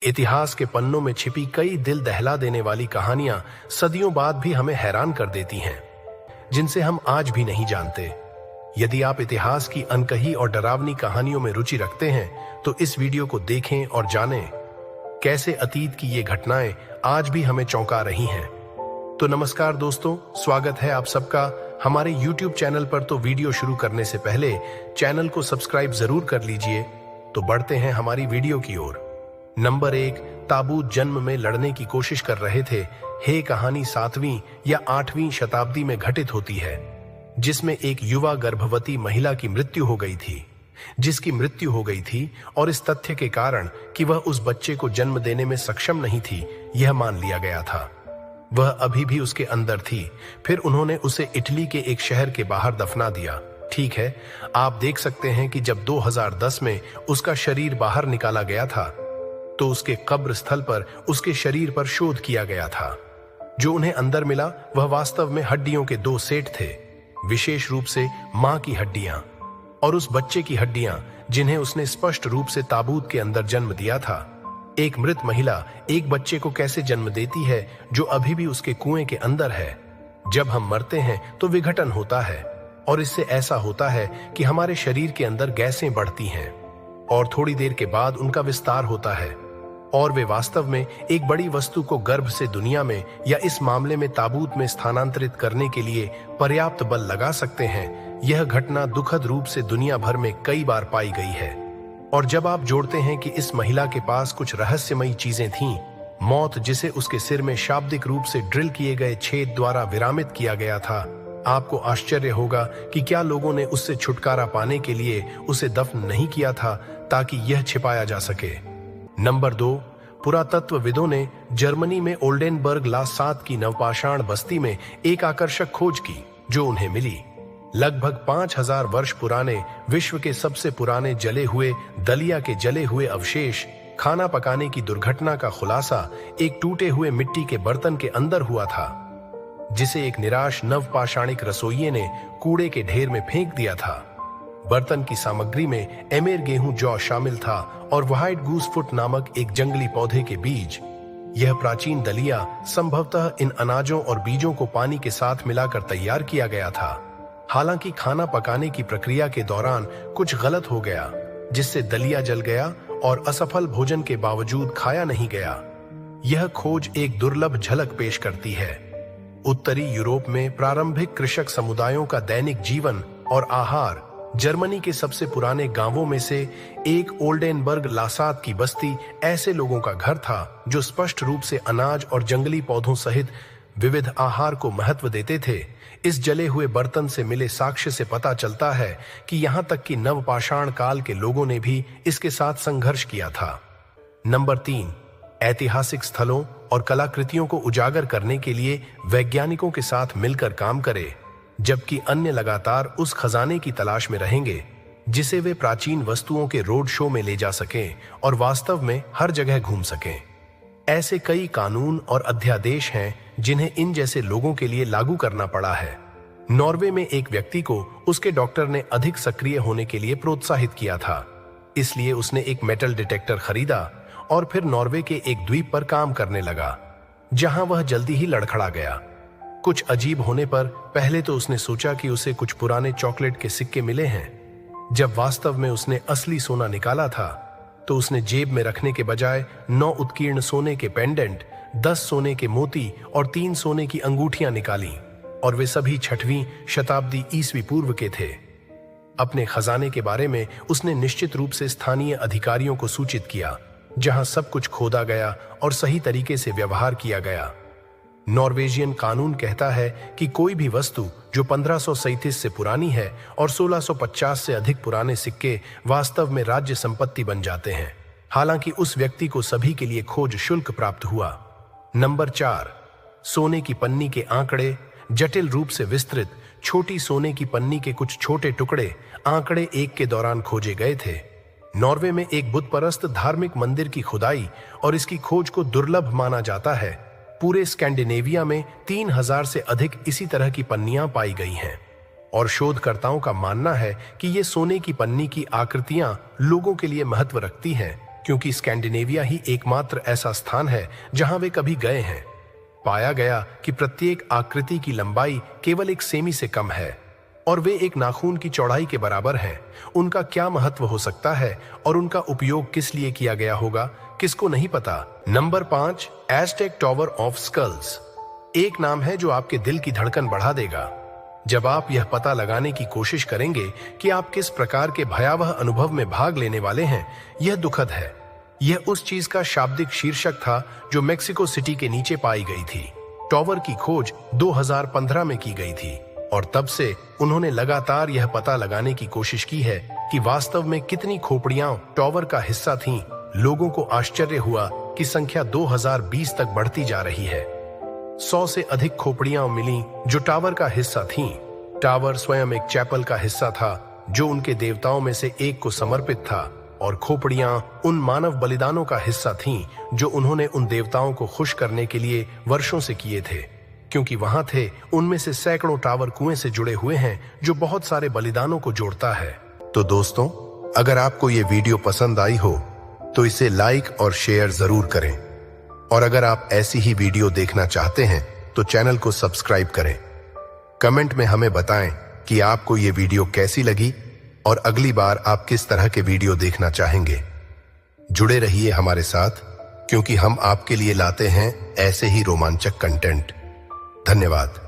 इतिहास के पन्नों में छिपी कई दिल दहला देने वाली कहानियां सदियों बाद भी हमें हैरान कर देती हैं, जिनसे हम आज भी नहीं जानते। यदि आप इतिहास की अनकही और डरावनी कहानियों में रुचि रखते हैं, तो इस वीडियो को देखें और जानें कैसे अतीत की ये घटनाएं आज भी हमें चौंका रही हैं। तो नमस्कार दोस्तों, स्वागत है आप सबका हमारे YouTube चैनल पर। तो वीडियो शुरू करने से पहले चैनल को सब्सक्राइब जरूर कर लीजिए। तो बढ़ते हैं हमारी वीडियो की ओर। नंबर 1, ताबूत जन्म में लड़ने की कोशिश कर रहे थे। हे कहानी 7वीं या 8वीं शताब्दी में घटित होती है, जिसमें एक युवा गर्भवती महिला की मृत्यु हो गई थी, और इस तथ्य के कारण कि वह उस बच्चे को जन्म देने में सक्षम नहीं थी, यह मान लिया गया था। वह अभी भी उसके अंदर थी। फिर उन्होंने उसे इटली के एक शहर के बाहर दफना दिया। ठीक है, आप देख सकते हैं कि जब 2010 में उसका शरीर बाहर निकाला गया था, तो उसके कब्र स्थल पर उसके शरीर पर शोध किया गया था। जो उन्हें अंदर मिला वह वास्तव में हड्डियों के 2 सेट थे, विशेष रूप से मां की हड्डियां और उस बच्चे की हड्डियां जिन्हें उसने स्पष्ट रूप से ताबूत के अंदर जन्म दिया था। एक मृत महिला एक बच्चे को कैसे जन्म देती है जो अभी भी उसके कुएं के अंदर है? जब हम मरते हैं तो विघटन होता है, और इससे ऐसा होता है कि हमारे शरीर के अंदर गैसें बढ़ती हैं और थोड़ी देर के बाद उनका विस्तार होता है, और वे वास्तव में एक बड़ी वस्तु को गर्भ से दुनिया में, या इस मामले में ताबूत में स्थानांतरित करने के लिए पर्याप्त बल लगा सकते हैं। यह घटना दुखद रूप से दुनिया भर में कई बार पाई गई है। और जब आप जोड़ते हैं कि इस महिला के पास कुछ रहस्यमयी चीजें थीं, मौत जिसे उसके सिर में शाब्दिक रूप से ड्रिल किए गए छेद द्वारा विरामित किया गया था, आपको आश्चर्य होगा कि क्या लोगों ने उससे छुटकारा पाने के लिए उसे दफन नहीं किया था ताकि यह छिपाया जा सके। नंबर 2, पुरातत्वविदों ने जर्मनी में ओल्डेनबर्ग लासात की नवपाषाण बस्ती में एक आकर्षक खोज की, जो उन्हें मिली। लगभग 5000 वर्ष पुराने विश्व के सबसे पुराने जले हुए दलिया के जले हुए अवशेष, खाना पकाने की दुर्घटना का खुलासा एक टूटे हुए मिट्टी के बर्तन के अंदर हुआ था, जिसे एक निराश नवपाषाणिक रसोइये ने कूड़े के ढेर में फेंक दिया था। बर्तन की सामग्री में एमेर गेहूं जौ शामिल था और व्हाइट गूसफुट नामक एक जंगली पौधे के बीज। यह प्राचीन दलिया संभवतः इन अनाजों और बीजों को पानी के साथ मिलाकर तैयार किया गया था। हालांकि खाना पकाने की प्रक्रिया के दौरान कुछ गलत हो गया, जिससे दलिया जल गया और असफल भोजन के बावजूद खाया नहीं गया। यह खोज एक दुर्लभ झलक पेश करती है। उत्तरी यूरोप में प्रारंभिक कृषक समुदायों का दैनिक जीवन और आहार। जर्मनी के सबसे पुराने गांवों में से एक ओल्डेनबर्ग लासात की बस्ती ऐसे लोगों का घर था जो स्पष्ट रूप से अनाज और जंगली पौधों सहित विविध आहार को महत्व देते थे। इस जले हुए बर्तन से मिले साक्ष्य से पता चलता है कि यहां तक कि नवपाषाण काल के लोगों ने भी इसके साथ संघर्ष किया था। नंबर 3, ऐतिहासिक स्थलों और कलाकृतियों को उजागर करने के लिए वैज्ञानिकों के साथ मिलकर काम करें, जबकि अन्य लगातार उस खजाने की तलाश में रहेंगे जिसे वे प्राचीन वस्तुओं के रोड शो में ले जा सकें और वास्तव में हर जगह घूम सकें। ऐसे कई कानून और अध्यादेश हैं जिन्हें इन जैसे लोगों के लिए लागू करना पड़ा है। नॉर्वे में एक व्यक्ति को उसके डॉक्टर ने अधिक सक्रिय होने के लिए प्रोत्साहित किया था, इसलिए उसने एक मेटल डिटेक्टर खरीदा और फिर नॉर्वे के एक द्वीप पर काम करने लगा, जहां वह जल्दी ही लड़खड़ा गया। कुछ अजीब होने पर पहले तो उसने सोचा कि उसे कुछ पुराने चॉकलेट के सिक्के मिले हैं। जब वास्तव में उसने असली सोना निकाला था, तो उसने जेब में रखने के बजाय 9 उत्कीर्ण सोने के पेंडेंट, 10 सोने के मोती और 3 सोने की अंगूठियां निकाली, और वे सभी 6वीं शताब्दी ईसवी पूर्व के थे। अपने खजाने के बारे में उसने निश्चित रूप से स्थानीय अधिकारियों को सूचित किया, जहां सब कुछ खोदा गया और सही तरीके से व्यवहार किया गया। नॉर्वेजियन कानून कहता है कि कोई भी वस्तु जो 1537 से पुरानी है और 1650 से अधिक पुराने सिक्के वास्तव में राज्य संपत्ति बन जाते हैं। हालांकि उस व्यक्ति को सभी के लिए खोज शुल्क प्राप्त हुआ। नंबर 4, सोने की पन्नी के आंकड़े। जटिल रूप से विस्तृत छोटी सोने की पन्नी के कुछ छोटे टुकड़े आंकड़े 1 के दौरान खोजे गए थे। नॉर्वे में एक बुतपरस्त धार्मिक मंदिर की खुदाई और इसकी खोज को दुर्लभ माना जाता है। पूरे स्कैंडिनेविया में 3000 से अधिक इसी तरह की पन्नियां पाई गई हैं, और शोधकर्ताओं का मानना है कि ये सोने की पन्नी की आकृतियां लोगों के लिए महत्व रखती हैं, क्योंकि स्कैंडिनेविया ही एकमात्र ऐसा स्थान है जहां वे कभी गए हैं। पाया गया कि प्रत्येक आकृति की लंबाई केवल 1 सेमी से कम है और वे एक नाखून की चौड़ाई के बराबर हैं। उनका क्या महत्व हो सकता है और उनका उपयोग किस लिए किया गया होगा, किसको नहीं पता। Number 5, Aztec tower of skulls. एक नाम है जो आपके दिल की धड़कन बढ़ा देगा जब आप यह पता लगाने की कोशिश करेंगे कि आप किस प्रकार के भयावह अनुभव में भाग लेने वाले हैं। यह दुखद है। यह उस चीज का शाब्दिक शीर्षक था जो मेक्सिको सिटी के नीचे पाई गई थी। टॉवर की खोज 2015 में की गई थी और तब से उन्होंने लगातार यह पता लगाने की कोशिश की है कि वास्तव में कितनी खोपड़ियां टॉवर का हिस्सा थीं। लोगों को आश्चर्य हुआ कि संख्या 2020 तक बढ़ती जा रही है। 100 से अधिक खोपड़ियां मिली जो टावर का हिस्सा थीं। टावर स्वयं एक चैपल का हिस्सा था जो उनके देवताओं में से एक को समर्पित था और खोपड़ियां उन मानव बलिदानों का हिस्सा थीं जो उन्होंने उन देवताओं को खुश करने के लिए वर्षों से किए थे। क्योंकि वहां थे, उनमें से सैकड़ों टावर कुएं से जुड़े हुए हैं जो बहुत सारे बलिदानों को जोड़ता है। तो दोस्तों, अगर आपको ये वीडियो पसंद आई हो तो इसे लाइक और शेयर जरूर करें और अगर आप ऐसी ही वीडियो देखना चाहते हैं तो चैनल को सब्सक्राइब करें। कमेंट में हमें बताएं कि आपको ये वीडियो कैसी लगी और अगली बार आप किस तरह के वीडियो देखना चाहेंगे। जुड़े रहिए हमारे साथ क्योंकि हम आपके लिए लाते हैं ऐसे ही रोमांचक कंटेंट। धन्यवाद।